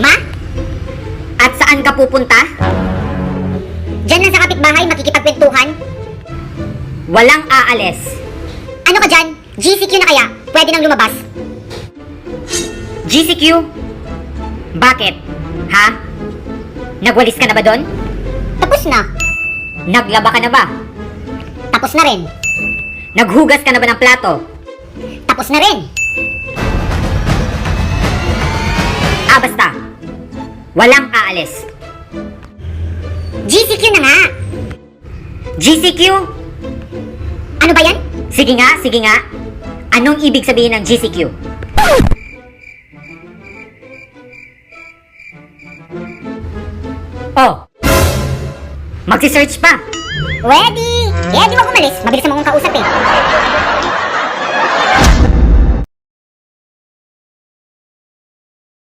Ma? At saan ka pupunta? Diyan lang sa kapitbahay makikipagkwentuhan. Walang aalis. Ano ka dyan? GCQ na kaya? Pwede nang lumabas. GCQ? Bakit? Ha? Nagwalis ka na ba doon? Tapos na. Naglaba ka na ba? Tapos na rin. Naghugas ka na ba ng plato? Tapos na rin. Basta. Walang aalis. GCQ na nga. GCQ? Ano ba yan? Sige nga, sige nga. Anong ibig sabihin ng GCQ? Oh. Magsi-search pa. Ready! Eh, di wag umalis. Mabilis mo akong kausap eh.